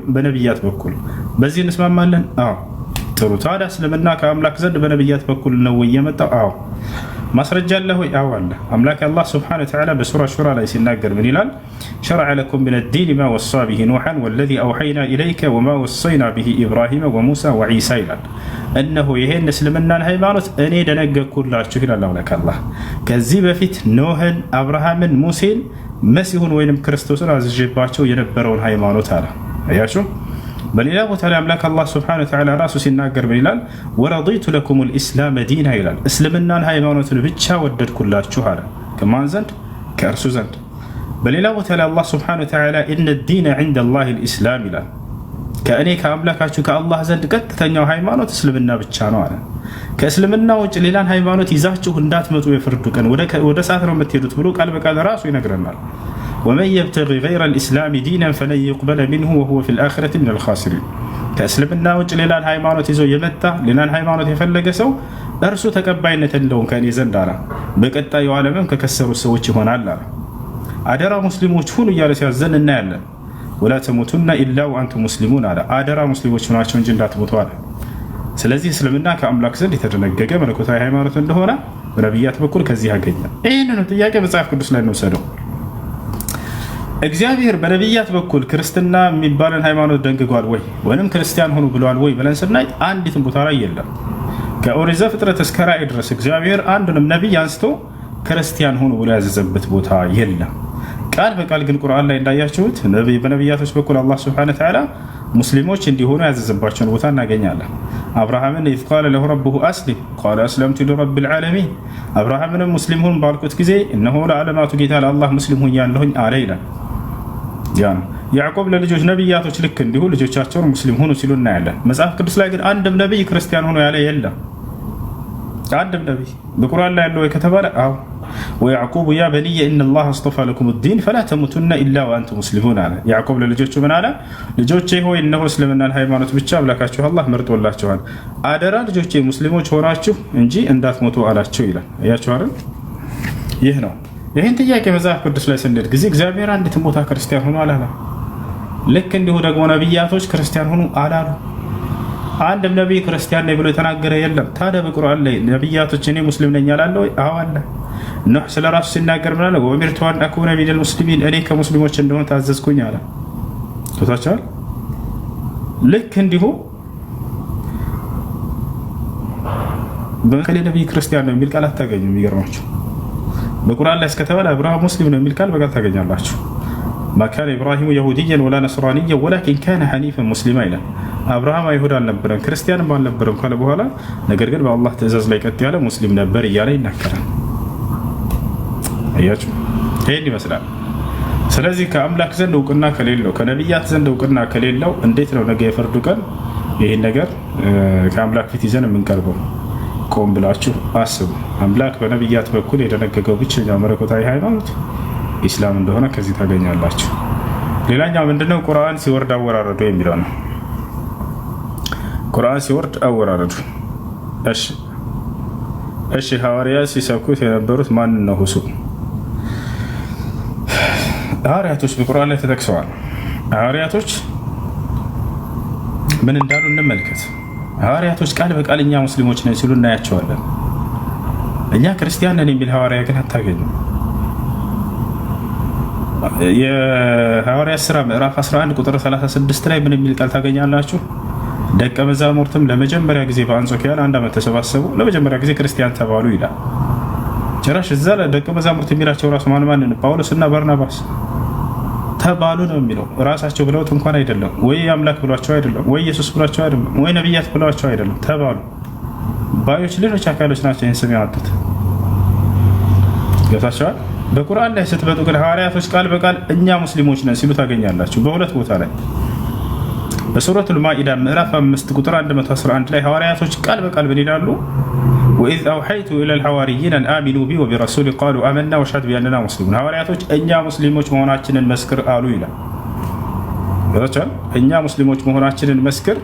በነብያት በኩል በዚህ እንስማማለን? አዎ። ጥሩ። ታዲያ እስልምና ከአምላክ ዘንድ በነብያት በኩል ነው ወይ የመጣው? አዎ። ማስረጃ አለ ወይ? አዎ አለ። አምላክ አላህ ሱብሓነሁ ወተዓላ በሱራ ሹራ ላይ ሲናገር ምን ይላል? ሸረዐ ለኩም ሚነ ዲን ማ ወሳ ቢሂ ኑሐን ወለዚ አውሐይና ኢለይከ ወማ ወሰይና ቢሂ ኢብራሂመ ወሙሳ ወዒሳ ይላል። እነሆ ይሄን እስልምናን ሃይማኖት እኔ ደነገግኩላችሁ ይላል አምላክ አላህ። ከዚህ በፊት ኖህን፣ አብርሃምን፣ ሙሴን፣ መሲሁን ወይንም ክርስቶስን አዝዤባቸው የነበረውን ሃይማኖት አለ። አያችሁ። በሌላ ቦታ ላይ አምላክ አላህ ሱብሓነሁ ወተዓላ ራሱ ሲናገር ምን ይላል? ወረዲቱ ለኩም ልኢስላመ ዲና ይላል። እስልምናን ሃይማኖትን ብቻ ወደድኩላችሁ አለ። ከማን ዘንድ? ከእርሱ ዘንድ። በሌላ ቦታ ላይ አላህ ሱብሓነሁ ወተዓላ ኢነ ዲነ ዒንደ ላሂ ልኢስላም ይላል። ከእኔ ከአምላካችሁ ከአላህ ዘንድ ቀጥተኛው ሃይማኖት እስልምና ብቻ ነው አለ። ከእስልምና ውጭ ሌላን ሃይማኖት ይዛችሁ እንዳትመጡ የፍርዱ ቀን ወደ እሳት ነው የምትሄዱት ብሎ ቃል በቃል ራሱ ይነግረናል። ወመን የብተጊ ገይረ ልእስላሚ ዲነን ፈለን ዩቅበለ ሚንሁ ወሁወ ፊል አኺረቲ ሚነል ኻሲሪን። ከእስልምና ውጭ ሌላን ሃይማኖት ይዞ የመጣ ሌላን ሃይማኖት የፈለገ ሰው እርሱ ተቀባይነት የለውም ከእኔ ዘንድ አለ። በቀጣዩ ዓለምም ከከሰሩት ሰዎች ይሆናል አለ። አደራ ሙስሊሞች ሁኑ እያለ ሲያዘን እናያለን። ወላ ተሙቱና ኢላ ወአንቱም ሙስሊሙን አለ። አደራ ሙስሊሞች ናቸው እንጂ እንዳትሞቱ አለ። ስለዚህ እስልምና ከአምላክ ዘንድ የተደነገገ መለኮታዊ ሃይማኖት እንደሆነ በነቢያት በኩል ከዚህ ያገኘ። ይህንኑ ጥያቄ መጽሐፍ ቅዱስ ላይ እንወሰደው። እግዚአብሔር በነቢያት በኩል ክርስትና የሚባለን ሃይማኖት ደንግጓል ወይ ወይም ክርስቲያን ሆኑ ብለዋል ወይ ብለን ስናይ አንዲትም ቦታ ላይ የለም። ከኦሪት ዘፍጥረት እስከ ራእይ ድረስ እግዚአብሔር አንዱንም ነቢይ አንስቶ ክርስቲያን ሆኑ ብሎ ያዘዘበት ቦታ የለም። ቃል በቃል ግን ቁርአን ላይ እንዳያችሁት በነቢያቶች በኩል አላህ ሱብሓነሁ ወተዓላ ሙስሊሞች እንዲሆኑ ያዘዘባቸውን ቦታ እናገኛለን። አብርሃምን ኢዝ ቃለ ለሁ ረቡሁ አስሊም ቃለ አስለምቱ ሊረቢል ዓለሚን። አብርሃምንም ሙስሊም ሁን ባልኩት ጊዜ እነሆ ለዓለማቱ ጌታ ለአላህ ሙስሊም ሁኛለሁኝ አለ ይላል። ያ ነው። ያዕቆብ ለልጆች ነቢያቶች ልክ እንዲሁ ልጆቻቸውን ሙስሊም ሆኑ ሲሉ እናያለን። መጽሐፍ ቅዱስ ላይ ግን አንድም ነቢይ ክርስቲያን ሆኖ ያለ የለም። አንድም ነቢይ በቁርአን ላይ ያለው ከተባለ አዎ ወያዕቁብ ያ በንየ ኢነላህ አስጠፋ ለኩም ዲን ፈላ ተሙቱና ኢላ ወአንቱም ሙስሊሙን አለ። ያዕቆብ ለልጆቹ ምን አለ? ልጆቼ ሆይ እነሆ እስልምናን ሃይማኖት ብቻ አምላካችሁ አላህ መርጦላችኋል። አደራ ልጆቼ ሙስሊሞች ሆናችሁ እንጂ እንዳትሞቱ አላቸው ይላል። እያችሁ አይደል? ይህ ነው። ይህን ጥያቄ መጽሐፍ ቅዱስ ላይ ስንሄድ ጊዜ እግዚአብሔር አንዲትም ቦታ ክርስቲያን ሆኑ አላለ። ልክ እንዲሁ ደግሞ ነቢያቶች ክርስቲያን ሆኑ አላሉ። አንድም ነቢይ ክርስቲያን ነኝ ብሎ የተናገረ የለም። ታዲያ በቁርአን ላይ ነቢያቶች እኔ ሙስሊም ነኝ አላለ ወይ? አዎ አለ። ኑህ ስለ ራሱ ሲናገር ምን አለ? ወኡሚርቱ አን አኩነ ሚነል ሙስሊሚን፣ እኔ ከሙስሊሞች እንደሆነ ታዘዝኩኝ አለ። ተታቻል። ልክ እንዲሁ በከሌ ነቢይ ክርስቲያን ነው የሚል ቃል አታገኙም። የሚገርማችሁ በቁርአን ላይ እስከተባለ አብርሃም ሙስሊም ነው የሚል ቃል በቃል ታገኛላችሁ። ማካነ ኢብራሂሙ የሁድየን ወላ ነስራንየን ወላኪን ካነ ሐኒፈን ሙስሊማ ይላል። አብርሃም አይሁድ አልነበረም ክርስቲያንም አልነበረም ካለ በኋላ ነገር ግን በአላህ ትእዛዝ ላይ ቀጥ ያለ ሙስሊም ነበር እያለ ይናገራል። አያችሁ፣ ይሄን ይመስላል። ስለዚህ ከአምላክ ዘንድ እውቅና ከሌለው ከነቢያት ዘንድ እውቅና ከሌለው እንዴት ነው ነገ የፍርዱ ቀን ይህን ነገር ከአምላክ ፊት ይዘን የምንቀርበው? ቆም ብላችሁ አስቡ። አምላክ በነቢያት በኩል የደነገገው ብቸኛው መለኮታዊ ሃይማኖት ኢስላም እንደሆነ ከዚህ ታገኛላችሁ። ሌላኛው ምንድነው? ቁርአን ሲወርድ አወራረዱ የሚለው ነው። ቁርአን ሲወርድ አወራረዱ። እሺ ሐዋርያት ሲሰብኩት የነበሩት ማን ነው? ሁሱ ሐዋርያቶች በቁርአን ላይ ተጠቅሰዋል። ሐዋርያቶች ምን እንዳሉ እንመልከት። ሐዋርያቶች ቃል በቃል እኛ ሙስሊሞች ነን ሲሉ እናያቸዋለን። እኛ ክርስቲያን ነን የሚል ሐዋርያ ግን አታገኙም። የሐዋርያት ሥራ ምዕራፍ 11 ቁጥር 36 ላይ ምን የሚል ቃል ታገኛላችሁ? ደቀ መዛሙርትም ለመጀመሪያ ጊዜ በአንጾኪያ ለአንድ ዓመት ተሰባሰቡ፣ ለመጀመሪያ ጊዜ ክርስቲያን ተባሉ ይላል። ጭራሽ እዛ ደቀ መዛሙርት የሚላቸው ራሱ ማን? ጳውሎስ እና በርናባስ ተባሉ ነው የሚለው። ራሳቸው ብለውት እንኳን አይደለም። ወይ አምላክ ብሏቸው አይደለም፣ ወይ ኢየሱስ ብሏቸው አይደለም፣ ወይ ነቢያት ብሏቸው አይደለም። ተባሉ ባዮች ሌሎች አካሎች ናቸው ይህን ስም ያወጡት። ገብታችኋል? በቁርአን ላይ ስትመጡ ግን ሐዋርያቶች ቃል በቃል እኛ ሙስሊሞች ነን ሲሉ ታገኛላችሁ። በሁለት ቦታ ላይ በሱረቱል ማኢዳ ምዕራፍ 5 ቁጥር 111 ላይ ሐዋርያቶች ቃል በቃል ምን ይላሉ? ወኢዝ አውሐይቱ ኢለል ሐዋርይን አን አሚኑ ቢ ወቢረሱሊ ቃሉ አመና ወሽሀድ ቢአንና ሙስሊሙን። ሐዋርያቶች እኛ ሙስሊሞች መሆናችንን መስክር አሉ ይላል። እኛ ሙስሊሞች መሆናችንን መስክር